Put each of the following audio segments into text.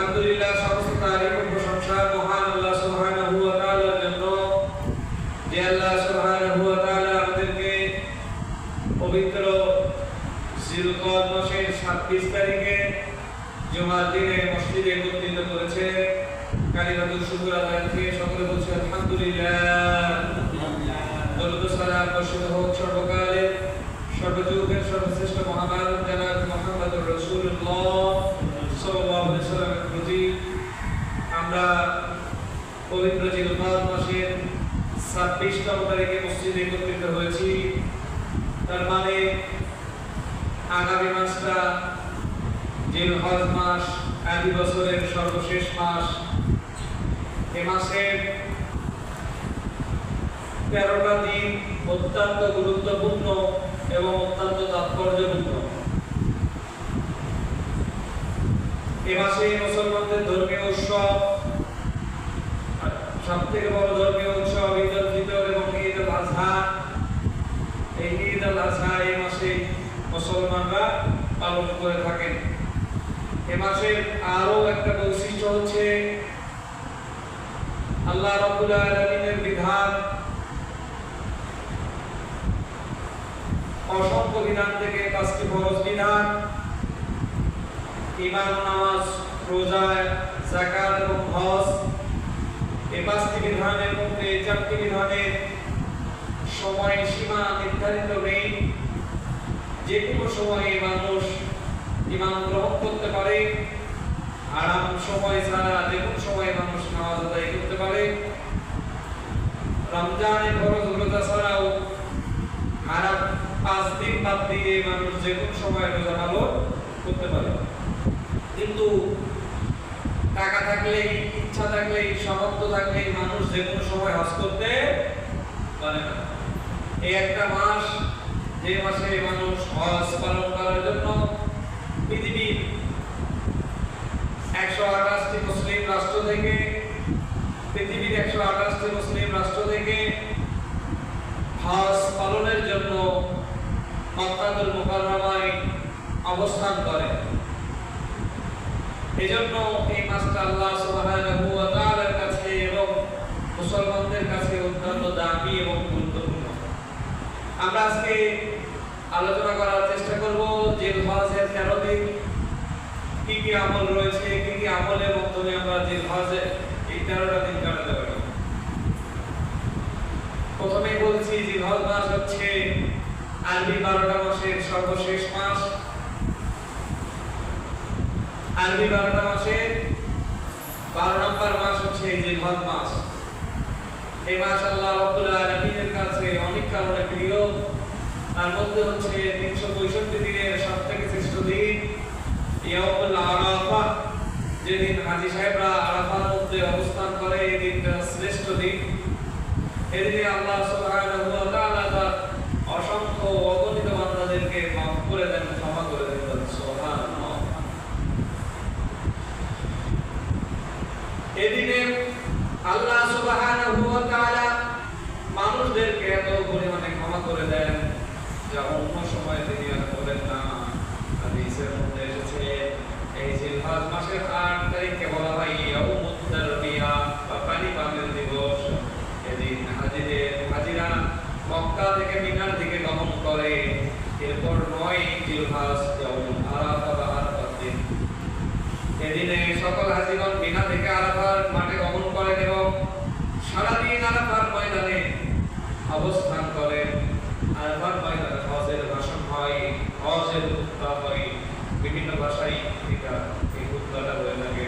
আলহামদুলিল্লাহ, সমস্ত তারিফ ও প্রশংসা মহান আল্লাহ সুবহানাহু ওয়া তাআলার জন্য, যে আল্লাহ সুবহানাহু ওয়া তাআলা আমাদেরকে পবিত্র জিলকদ মাসের 26 তারিখে জুমার দিনে মসজিদে একত্রিত করেছে। কালিমাতুল শুকর আদায় থেকে সকলে বলছি আলহামদুলিল্লাহ। দরুদ ও সালাম বর্ষিত হোক সর্বকালের সর্বযুগের সর্বশ্রেষ্ঠ মহামানব জনাব মুহাম্মদুর রাসূলুল্লাহ সাল্লাল্লাহু আলাইহি ওয়াসাল্লামের প্রতি। আমরা পবিত্র জিলকদ মাসের 26তম তারিখে মসজিদে একত্রিত হয়েছি। তার মানে আগামী মাসটা জিলহজ মাস, আদি বছরের সর্বশেষ মাস। এ মাসের 13টা দিন অত্যন্ত গুরুত্বপূর্ণ এবং অত্যন্ত তাৎপর্যপূর্ণ। এ মাসে মুসলমানদের ধর্মীয় উৎসব, সবথেকে বড় ধর্মীয় উৎসব ঈদ উল ফিতর এবং ঈদ উল আযহা। এই ঈদ উল আযহা এই মাসে মুসলমানরা পালন করে থাকেন। এ মাসের আরো একটা বৈশিষ্ট্য হচ্ছে আল্লাহ রাব্বুল আলামিনের বিধান, অসংখ্য বিধান থেকে 5টি ফরজ বিধান, ঈমান, নামাজ, রোজা, যাকাত এবং হজ। এই 5টি বিধানের মধ্যে 4টি বিধানের সময় সীমা নির্ধারিত নেই। যে কোনো সময়ে মানুষ ঈমান গ্রহণ করতে পারে। আরাম সময় ছাড়া যে কোনো সময় মানুষ নামাজ আদায় করতে পারে। রমজানে ফরজ রোজা ছাড়াও আরাম 5 দিন বাদ দিয়ে মানুষ যে কোনো সময় রোজা পালন করতে পারে। কিন্তু টাকা থাকলেই, ইচ্ছা থাকলেই, সামর্থ্য থাকলেই মানুষ যে কোনো সময় হজ করতে পারে না। এই একটা মাস, যে মাসে মানুষ হজ পালন করার জন্য পৃথিবীর 128টি মুসলিম রাষ্ট্র থেকে, পৃথিবীর 128টি মুসলিম রাষ্ট্র থেকে হজ পালনের জন্য মক্কাতুল মুকাররমায় অবস্থান করে। এজন্য এই মাসটা আল্লাহ সুবহানাহু ওয়া তাআলার কাছে এবং মুসলমানদের কাছে অত্যন্ত দামি এবং গুরুত্বপূর্ণ। আমরা আজকে আলোচনা করার চেষ্টা করব জিলহজের 13 দিন কি কি আমল রয়েছে, কি কি আমলের মাধ্যমে আমরা জিলহজের এই 13টা দিন কাটাতে পারি। প্রথমেই বলছি, জিলহজ মাস হচ্ছে আরবি 12টা মাসের সর্বশেষ মাস। আরবি 12টা মাসের 12 নম্বর মাস হচ্ছে জিলহজ মাস। এই মাস আল্লাহ রাব্বুল আলামিনের কাছে অনেক কারণে প্রিয়। তার মধ্যে হচ্ছে 365 দিনের সবথেকে শ্রেষ্ঠ দিন ইয়াউমুল আরাফা, যেদিন হাজী সাহেবরা আরাফার মধ্যে অবস্থান করে, এই দিনটা শ্রেষ্ঠ দিন। এদিনে আল্লাহ সুবহানাহু ওয়া তাআলা তার অসংখ্য অগণিত বান্দাদেরকে মাফ করে দেন, ক্ষমা করে দেন। সুবহানাল্লাহ। এদিনে আল্লাহ সুবহানাহু ওয়া তাআলা মানুষদেরকে এত পরিমাণে ক্ষমা করে দেন যা অন্য সময় তিনি আর করেন না। হাদিসের মধ্যে এসেছে এই জিলহজ মাসের 8 তারিখকে বলা হয় ইয়াউমুত তারবিয়া বা পানি পানের দিবস। এদিন হাজিরা মক্কা থেকে মিনার দিকে গমন করে। এরপর 9 জিলহজ ইয়াউমুল আরাফা বা আরাফার দিন। এদিনে সকল হাজিগণ মিনা থেকে আরাফার মাঠে গমন করেন এবং সারাদিন আরাফার ময়দানে অবস্থান করেন। আরাফার ময়দানে হজের ভাষণ হয়, হজের খুতবা হয়, বিভিন্ন ভাষায় এই খুতবাটা হয়ে থাকে।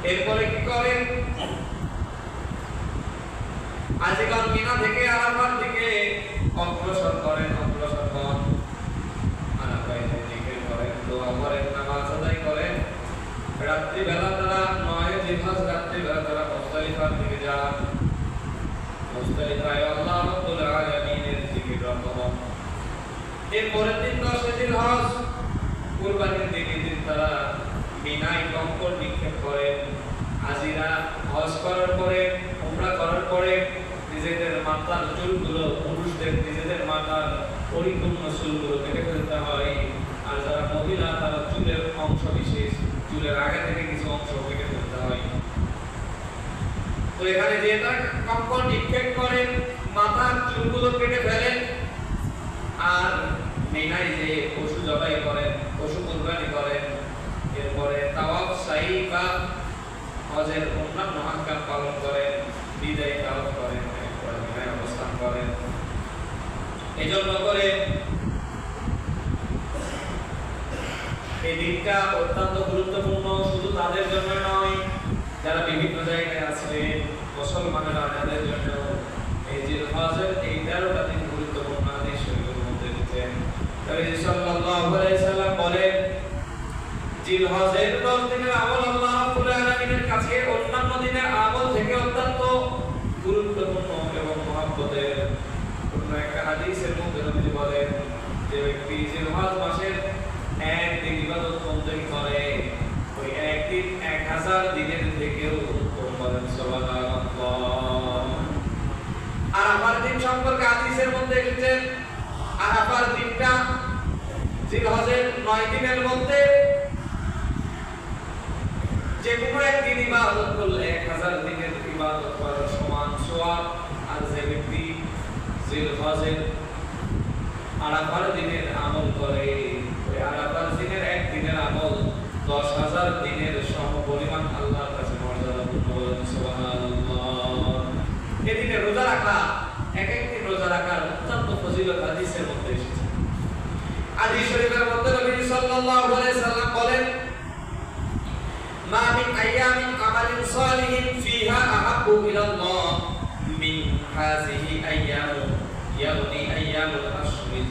এরপরে কি করেন? হাজিগণ মিনা থেকে আরাফার দিকে অগ্রসর করেন। অগ্রসর হন, আরাফায় জিকির করেন, দোয়া করেন, নামাজ আদায় করেন। রাত্রিবেলা তারা 9 জিলহজ রাত্রিবেলা তারা মুজদালিফার দিকে যান। মুজদালিফায় আল্লাহ রাব্বুল আলামিনের জিকির রত হন। এরপরের দিন 10 জিলহজ কুরবানির দিন তারা মিনায় কঙ্কর নিক্ষেপ করেন। হাজিরা হজ করার পরে, উমরা করার পরে নিজেদের মাথার চুলগুলো, পুরুষদের নিজেদের মাথার পরিপূর্ণ চুলগুলো কেটে ফেলতে হয়। আর যারা মহিলা তারা চুলের অংশ বিশেষ চুলের আগে থেকে কিছু অংশ কেটে ফেলতে হয়। তো এখানে যে তার কম্পন নিক্ষেপ করেন, মাথার চুলগুলো কেটে ফেলেন, আর মিনায় যে পশু জবাই করেন, পশু কুরবানি করেন, এরপরে তাওয়াফ সাই বা হজের অন্যান্য আহকাম পালন করেন, বিদায় তাওয়াফ করেন, এরপরে মিনায় অবস্থান করেন। এজন্য করে এই দিনটা অত্যন্ত গুরুত্বপূর্ণ, শুধু তাদের জন্য নয় যারা বিভিন্ন জায়গায় আছে মুসলমানেরা, তাদের জন্য এই জিলহজের এই 13টা দিন গুরুত্বপূর্ণ। হাদিস শরীফের মধ্যে দিতেন নবী সাল্লাল্লাহু আলাইহি সাল্লাম বলেন, জিলহজের 10 দিনের আমল আল্লাহ রাব্বুল আলামিনের কাছে অন্যান্য দিনের আমল থেকে অত্যন্ত গুরুত্বপূর্ণ এবং মহব্বতের। অন্য একটা হাদিসের মধ্যে নবী বলেন, যে ব্যক্তি জিলহজ মাসের একদিন ইবাদত বন্দেগী করে, ওই একদিন 1000 দিনের থেকেও উত্তম। বলেন সুবহানাল্লাহ। আরাফার দিন সম্পর্কে হাদিসের মধ্যে এসেছে, আরাফার দিনটা জিলহজের 9 দিনের মধ্যে যে কোনো একদিন ইবাদত করলে 1000 দিনের ইবাদত করার সমান সওয়াব। আর যে ব্যক্তি জিলহজের আরাফার দিনের আমল করে, ওই আরাফার দিনের এক দিনের আমল 10,000 দিনের সমপরিমাণ আল্লাহর কাছে মর্যাদাপূর্ণ। বলেন সুবহানাল্লাহ। এদিনে রোজা রাখা, এক একদিন রোজা রাখার অত্যন্ত ফজিলত হাদিসের মধ্যে এসেছে। হাদিস শরীফের মধ্যে নবী সাল্লাল্লাহু আলাইহি সাল্লাম বলেন, মা মিন আইয়ামিন আমালিন সালিহিন ফিহা আহাব্বু ইলাল্লাহ মিন হাযিহি আইয়াম ইয়ানি আইয়ামুল আশরি।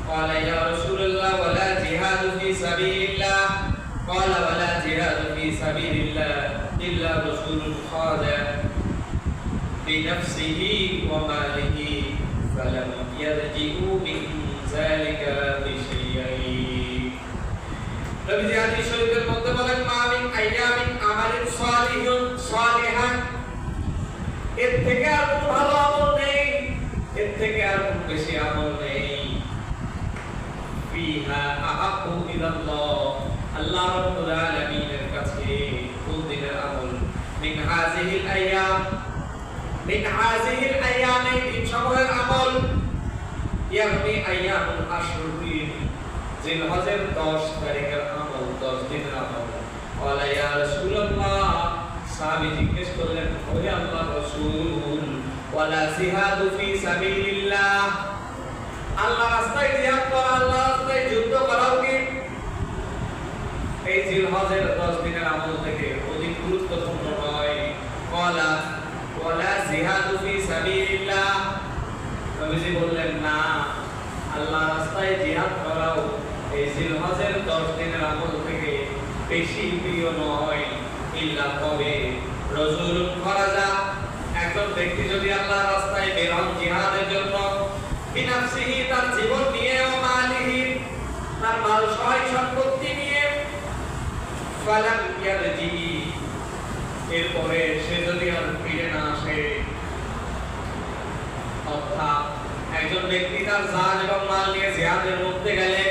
قال يا رسول الله ولا جهاد في سبيل الله قال ولا جهاد في سبيل الله إلا رسول خرج بنفسه وماله فلم يرجعوا من ذلك بشيء। নবী হাদিস শরীফের মধ্যে বলেন, মা মিন আইয়ামিন আমালিন সালিহান, এর থেকে আর কোনো ভালো আমল নেই, এর থেকে আর কোনো বেশি আমল নেই। ফিহা আহাব্বু ইলাল্লাহ, আল্লাহ রাব্বুল আলামিনের কাছে কোন দিনের আমল? মিন হাযিহিল আইয়াম, মিন হাযিহিল আইয়াম, এই দিন সমূহের আমল। ইয়ানি আইয়ামুল আশরি, জিলহজের 10 তারিখের আমল, 10 দিনের আমল। ওয়ালা ইয়া রাসূলুল্লাহ, সাহাবী জিজ্ঞেস করলেন, ওহে আল্লাহর রাসূল, ওয়ালা জিহাদু ফি সাবিলিল্লাহ, আল্লাহর রাস্তায় জিহাদ করা, আল্লাহর রাস্তায় যুদ্ধ করাও কি এই জিলহজের 10 দিনের আমল থেকে অধিক গুরুত্বপূর্ণ নয়? ওয়ালা জিহাদু ফি সাবিলিল্লাহ, নবীজি বললেন, না, আল্লাহর রাস্তায় জিহাদ করাও এই জিলহজের 10 দিনের আমল থেকে বেশি প্রিয় নয়। ইল্লা, তবে রাজুলুন খারাজা, একজন ব্যক্তি যদি আল্লাহর রাস্তায় বের হন জিহাদের জন্য, বিনাফসিহি, তার জীবন নিয়ে, ও মালিহি, তার মাল সহায় সম্পত্তি নিয়ে, ফালাম ইয়ারজি, এরপরে সে যদি আর ফিরে না আসে, অর্থাৎ একজন ব্যক্তি তার জান এবং মাল নিয়ে জিহাদের মধ্যে গেলেন,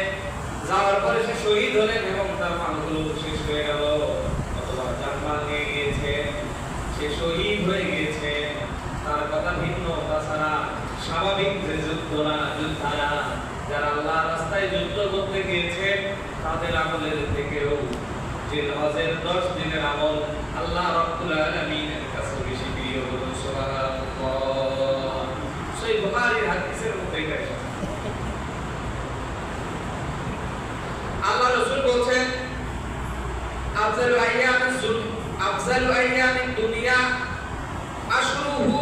যাওয়ার পরে সে শহীদ হলেন এবং তার মালগুলো শেষ হয়ে গেল, অথবা যার মাল নিয়ে গিয়েছে সে শহীদ হয়ে গিয়েছে, তার কথা ভিন্ন। তাছাড়া স্বাভাবিক যে যোদ্ধারা যারা আল্লাহর রাস্তায় যুদ্ধ করতে গিয়েছে, তাদের আমলের থেকেও জিলহজের 10 দিনের আমল আল্লাহ রাব্বুল আলামিনের কাছে বেশি প্রিয়। বলুন সুবহানাল্লাহ। সহিহ বুখারীর হাদিসের মধ্যে এটা এসেছে। আল্লাহ রাসূল বলেন, আফজালু আইয়ামিদ দুনিয়া আশরুহু,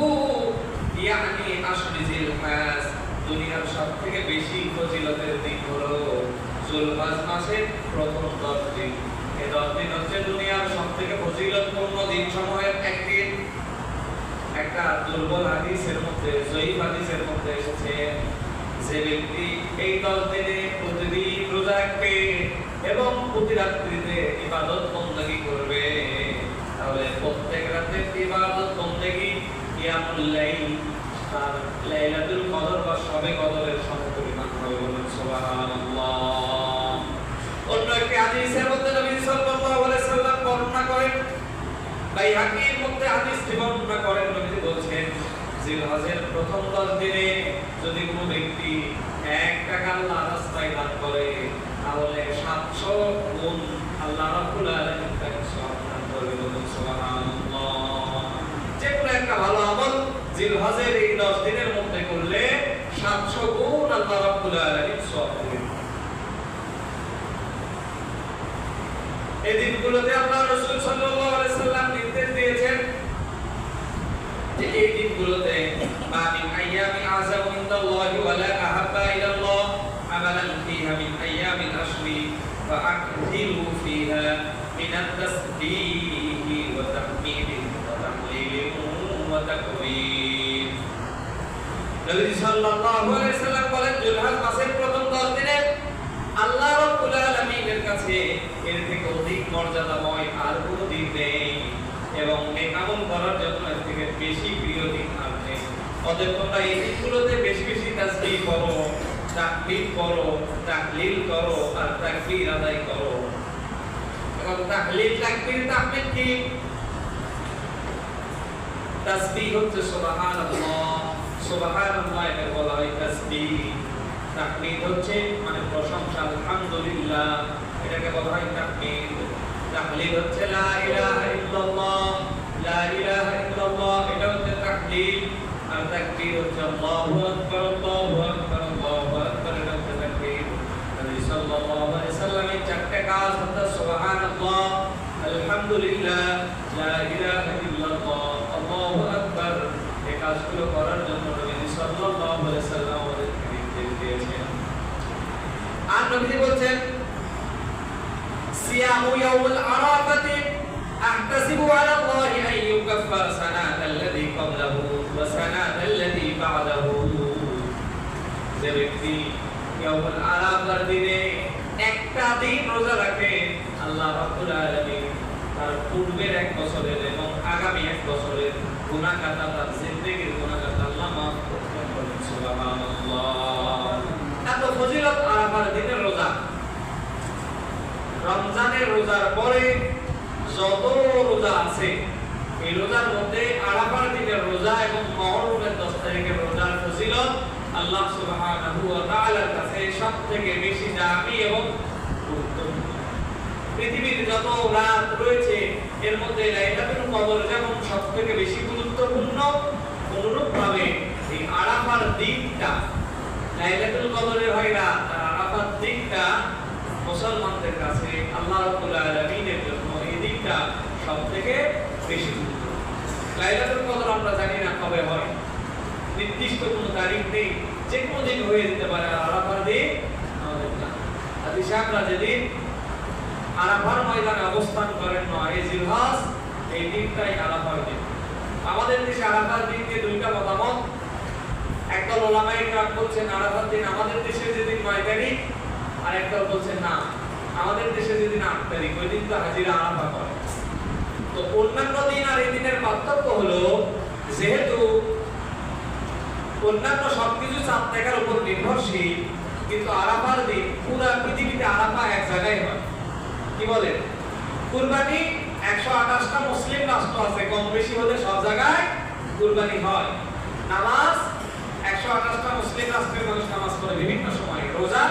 ইয়ানি আশরু জিলহজ, দুনিয়ার সবথেকে বেশি ফজিলতের দিন হলো জিলহজ মাসের প্রথম 10 দিন। এই 10 দিন হচ্ছে দুনিয়ার সবথেকে ফজিলতপূর্ণ দিন সমূহের একদিন। একটা দুর্বল হাদিসের মধ্যে, সহিহ হাদিসের মধ্যে এসেছে, যে ব্যক্তি এই 10 দিনে প্রতিদিন রোজা রাখবে এবং প্রতি রাত্রিতে ইবাদত বন্দেগী করবে, তাহলে প্রত্যেক রাতে ইবাদত বন্দেগী কিয়ামুল লাইল তার লাইলাতুল কদর বা শবে কদরের সমপরিমাণ হবে। বলুন সুবহানাল্লাহ। অন্য একটি হাদিসের মধ্যে নবী সাল্লাল্লাহু বাইহাকীর মধ্যে হাদিসটি বর্ণনা করেন, নবী বলছেন জিলহজের প্রথম 10 দিনে যদি কোনো ব্যক্তি 1 টাকা আল্লাহর রাস্তায় দান করে তাহলে 700 গুণ আল্লাহ রাব্বুল আলামিন তাকে সওয়াব দান করবে। বলুন সুবহানাল্লাহ। যে কোনো একটা ভালো আমল জিলহজের এই 10 দিনের মধ্যে করলে 700 গুণ আল্লাহ রাব্বুল আলামিন সওয়াব দেবেন। এই দিনগুলোতে আল্লাহ রাসূল সাল্লাল্লাহু আলাইহি সাল্লাম নির্দেশ দিয়েছেন যে এই দিনগুলোতে মা মিন আইয়ামি আযামু ইনদাল্লাহি ওয়া লা আহাব্বা ইলাল্লাহ আমালান ফীহা মিন আইয়ামিল আশরি ফাআকথিরু ফীহা মিনাত তাসবীহি ওয়া তাহমীদি ওয়া তাহলিলি ওয়া তাকবীর। নবী সাল্লাল্লাহু আলাইহি সাল্লাম বলেন জিলহজ মাসের প্রথম 10 দিনে আল্লাহ রাব্বুল আলামিনের কাছে এর থেকে অধিক মর্যাদাময় আর কোনো দিন নেই এবং নেক আমল করার জন্য এর থেকে বেশি প্রিয় দিন আর নেই। অতএব তোমরা এই দিনগুলোতে বেশি বেশি তাসবিহ করো, তাকবীর করো, তাহলিল করো আর তাকবীর আদায় করো। এবং তাহলিল, তাকবীর, তাহমিদ কি? তাসবিহ হচ্ছে সুবহানাল্লাহ, সুবহানাল্লাহ এর বলা হয় তাসবিহ। তাহমিদ হচ্ছে মানে প্রশংসা, আলহামদুলিল্লাহ, এটাকে বলা হয় তাহমিদ। তাহলিল হচ্ছে লা ইলাহা ইল্লাল্লাহ, লা ইলাহা ইল্লাল্লাহ, এটা হচ্ছে তাহলিল। আর তাকবীর হচ্ছে আল্লাহু আকবার, আল্লাহু আকবার, আল্লাহু আকবার, এটা হচ্ছে তাকবীর। নবী সাল্লাল্লাহু আলাইহি সাল্লামের 4টা কাজ হচ্ছে সুবহানাল্লাহ, আলহামদুলিল্লাহ, লা ইলাহা ইল্লাল্লাহ, আল্লাহু আকবার। এই কাজগুলো করার জন্য নবী সাল্লাল্লাহু আলাইহি সাল্লাম আমাদেরকে নির্দেশ দিয়েছেন। আর নবী বলেন সিয়ামু ইয়াউমুল আরাফাতি আহতাসিবু আলা আল্লাহি আন ইউকাফফিরা সানাতাল্লাযী ক্বাবলাহু ওয়া সানাতাল্লাযী বা'দাহু। যে ব্যক্তি ইয়াউমুল আরাফার দিনে একটা দিন রোজা রাখে আল্লাহ রাব্বুল আলামিন তার পূর্বের 1 বছরের এবং আগামী 1 বছরের গুনাহ খাতা, তার জিন্দেগীর গুনাহ খাতা আল্লাহ মাফ করবেন। বলেন সুবহানাল্লাহ। এত ফজিলত আরাফার দিনের রোজা। রমজানের রোজার পরে যত রোজা আছে এই রোজার মধ্যে আরাফার দিনের রোজা এবং মুহররমের 10 তারিখের রোজার ফজিলত আল্লাহ সুবহানাহু ওয়া তাআলার কাছে সবথেকে বেশি দামি এবং গুরুত্বপূর্ণ। পৃথিবীর যত রাত রয়েছে এর মধ্যে লাইলাতুল কদর যেমন সবথেকে বেশি গুরুত্বপূর্ণ, অনুরূপভাবে এই আরাফার দিনটা, লাইলাতুল কদরের হয় রাত, আর আরাফার দিনটা মুসলমানদের কাছে আল্লাহ রাব্বুল আলামিনের জন্য এই দিনটা সবথেকে বেশি গুরুত্বপূর্ণ। লাইলাতুল কদর আমরা জানি না কবে হয়, নির্দিষ্ট কোনো তারিখ নেই, যে কোনো দিন হয়ে যেতে পারে। আর আরাফার দিন আমাদের জানা। হাদিসে আমরা যেদিন আরাফার ময়দানে অবস্থান করেন 9 জিলহজ, এই দিনটাই আরাফার দিন। আমাদের দেশে আরাফার দিন নিয়ে 2টা মতামত। একদল উলামায়ে কেরাম বলছেন আরাফার দিন আমাদের দেশে যেদিন 9 তারিখ, আর একদল বলছেন না আমাদের দেশে যেদিন 8 তারিখ ওই দিন তো হাজিরা আরাফা করে। তো অন্যান্য দিন আর এই দিনের পার্থক্য হলো যেহেতু অন্যান্য সবকিছু চাঁদ দেখার উপর নির্ভরশীল, কিন্তু আরাফার দিন পুরো পৃথিবীতে আরাফা এক জায়গায় হয়। কি বলেন? কুরবানি 128টা মুসলিম রাষ্ট্র আছে, কম বেশি হলে সব জায়গায় কুরবানি হয়। নামাজ 128টা মুসলিম রাষ্ট্রের মানুষ নামাজ পড়ে বিভিন্ন সময়, রোজা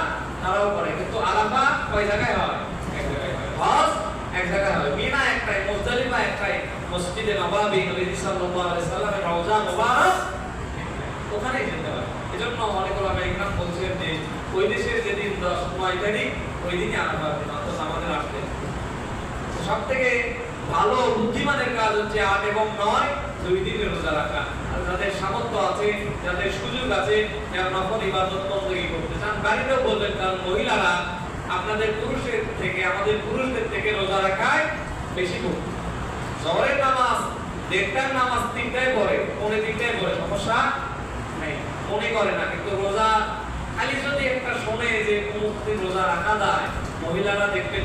তারাও করে, কিন্তু আরাফা কয় জায়গায় হয়? এক জায়গায় হয়। হজ এক জায়গায় হয়, মিনা একটাই, মুজদালিফা একটাই, মসজিদে নববী নবী সাল্লাল্লাহু আলাইহি সাল্লামের রওজা মুবারক ওখানেই যেতে হয়। এজন্য অনেক ওলামা ইকরাম বলছেন যে ওই দেশের যেদিন 9 তারিখ ওই দিনই আরাফার দিন, অর্থাৎ আমাদের 8 তারিখ। সবথেকে ভালো বুদ্ধিমানের কাজ হচ্ছে 8 এবং 9 দুই দিনের রোজা রাখা। আর যাদের সামর্থ্য আছে, যাদের সুযোগ আছে, যারা নফল ইবাদত বন্দেগী করতে চান বাড়িতেও বলবেন, কারণ মহিলারা আপনাদের পুরুষের থেকে, আমাদের পুরুষদের থেকে রোজা রাখায় বেশি করবে। জোহরের নামাজ 1টার নামাজ 3টায় পড়ে, 3:30টায় পড়ে, সমস্যা নেই, মনে করে না। কিন্তু রোজা খালি যদি একটা শুনে যে অমুক দিন রোজা রাখা যায়, মহিলারা দেখবেন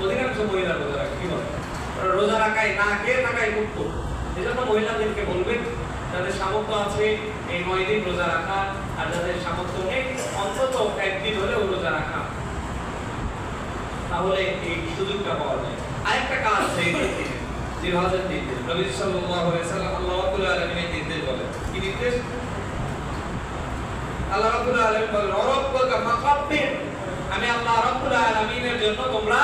অধিকাংশ মহিলা রোজা রাখে, কি বলে রোজা রাখায় না খেয়ে থাকায় মুক্ত। এজন্য মহিলাদেরকে বলবেন যাদের সামর্থ্য আছে এই 9 দিন রোজা রাখা, আর যাদের সামর্থ্য নেই অন্তত একদিন হলেও রোজা রাখা, তাহলে এই সুযোগটা পাওয়া যায়। আরেকটা কাজ আছে জিহাদের নির্দেশ। নবী সাল্লাল্লাহু আলাইহি সাল্লাম আল্লাহ রাব্বুল আলামিনের নির্দেশ বলেন। কি নির্দেশ? আল্লাহ রাব্বুল আলামিন বলেন রাব্বুকা ফাকাব্বির, আমি আল্লাহ রাব্বুল আলামিনের জন্য তোমরা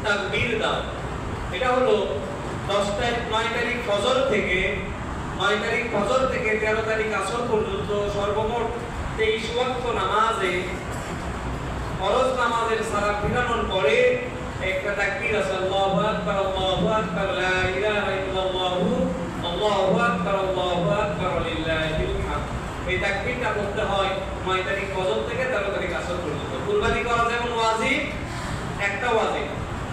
তাকবীর দাও। এটা হলো 9 তারিখ ফজর থেকে 13 তারিখ আসর পর্যন্ত সর্বমোট 23 ওয়াক্ত নামাজে ফরজ নামাজের সালাম ফিরানোর পরে একটা তাকবীর আছে, আল্লাহু আকবার লা ইলাহা ইল্লাল্লাহু আল্লাহু আকবার লিল্লাহিল হামদ। এই তাকবীরটা করতে হয় 9 তারিখ ফজর থেকে 13 তারিখ আসর পর্যন্ত। কুরবানি করা যেমন ওয়াজিব, একটা ওয়াজিব,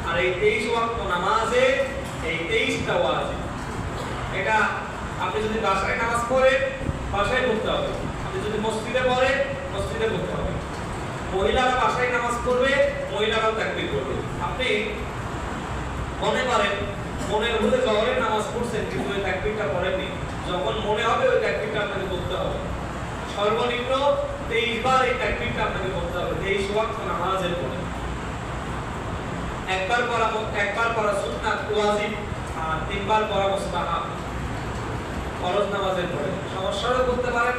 আর এই 23 ওয়াক্ত নামাজে এই 23টা ওয়াজিব। এটা আপনি যদি বাসায় নামাজ পড়েন বাসায় পড়তে হবে, আপনি যদি মসজিদে পড়েন মসজিদে পড়তে হবে। মহিলারা বাসায় নামাজ পড়বে, মহিলারাও তাকবীর করবে। আপনি মনে করেন মনের ভুলে জহরের নামাজ পড়ছেন কিন্তু ওই তাকবীরটা পড়েননি, যখন মনে হবে ওই তাকবীরটা আপনাকে পড়তে হবে। সর্বনিম্ন 23 বার এই তাকবীরটা আপনাকে পড়তে হবে 23 ওয়াক্ত নামাজের পরে। একবার পড়া সুন্নাত ওয়াজিব, আর 3 বার পড়া মুস্তাহাব ফরজ নামাজের পরে। সমস্যাও করতে পারেন,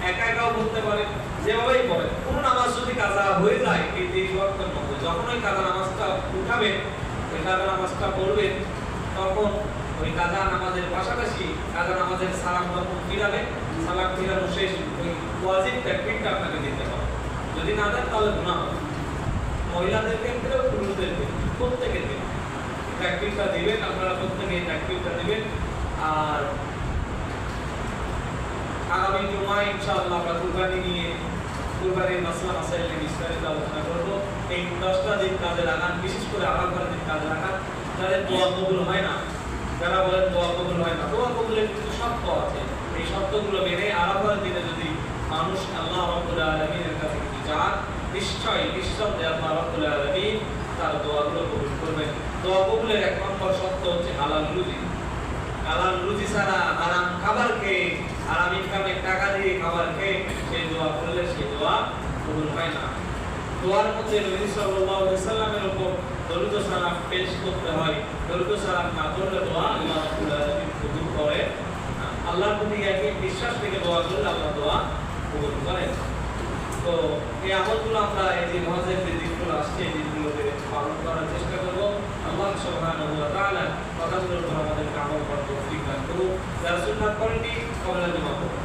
একাও করতে পারেন, যেভাবেই পড়েন। কোন নামাজ যদি কাজা হয়ে যায় এই 23 ওয়াক্তের মধ্যে, যখন ওই কাজা নামাজটা উঠাবেন, ওই কাজা নামাজটা পড়বেন, তখন ওই কাজা নামাজের পাশাপাশি কাজা নামাজের সালাম যখন ফিরাবেন, সালাম ফিরানো শেষ ওই ওয়াজিব তাকবীরটা আপনাকে দিতে হবে। যদি না দেন তাহলে গুনাহ হবে। মহিলাদের ক্ষেত্রেও পুরুষদের ক্ষেত্রে প্রত্যেকের ক্ষেত্রে তাকবীরটা দিবেন, আপনারা প্রত্যেকে তাকবীরটা দিবেন। আর আগামী জুমায় ইনশাআল্লাহ আমরা কুরবানির মাসলা মাসাইল নিয়ে বিস্তারিত আলোচনা করব। এই 10টা দিন কাজে লাগান, বিশেষ করে আরাফার দিন কাজে লাগান। যাদের দোয়া কবুল হয় না, যারা বলেন দোয়া কবুল হয় না, দোয়া কবুলের কিছু শর্ত আছে। এই শর্তগুলো মেনে আরাফার দিনে যদি মানুষ আল্লাহ রাব্বুল আলামিনের কাছে কিছু চান, নিশ্চয়ই আল্লাহ রাব্বুল আলামিন তার দোয়াগুলো কবুল করবেন। দোয়া কবুলের 1 নম্বর শর্ত হচ্ছে হালাল রুজি। হালাল রুজি ছাড়া হারাম খাবার খেয়ে, হারাম ইনকামের টাকা দিয়ে খাবার খেয়ে সেই দোয়া করলে সেই দোয়া কবুল হয় না। দোয়ার মধ্যে নবী সাল্লাল্লাহু আলাইহি সাল্লামের উপর দরুদ ও সালাম পেশ করতে হয়। দরুদ ও সালাম না করলে দোয়া আল্লাহ রাব্বুল আলামিন কবুল করে না। আল্লাহর প্রতি একই বিশ্বাস থেকে দোয়া করলে আল্লাহ দোয়া কবুল করেন। তো এই আমলগুলো আমরা এই যে হজের যে দিনগুলো আসছে এই দিনগুলোতে পালন করার চেষ্টা করব। আল্লাহ সুবহানাহু ওয়া তাআলা কথাগুলোর উপর আমাদেরকে আমল করার তৌফিক দান করুন। যারা সুন্নাত করেননি কবুল করুন।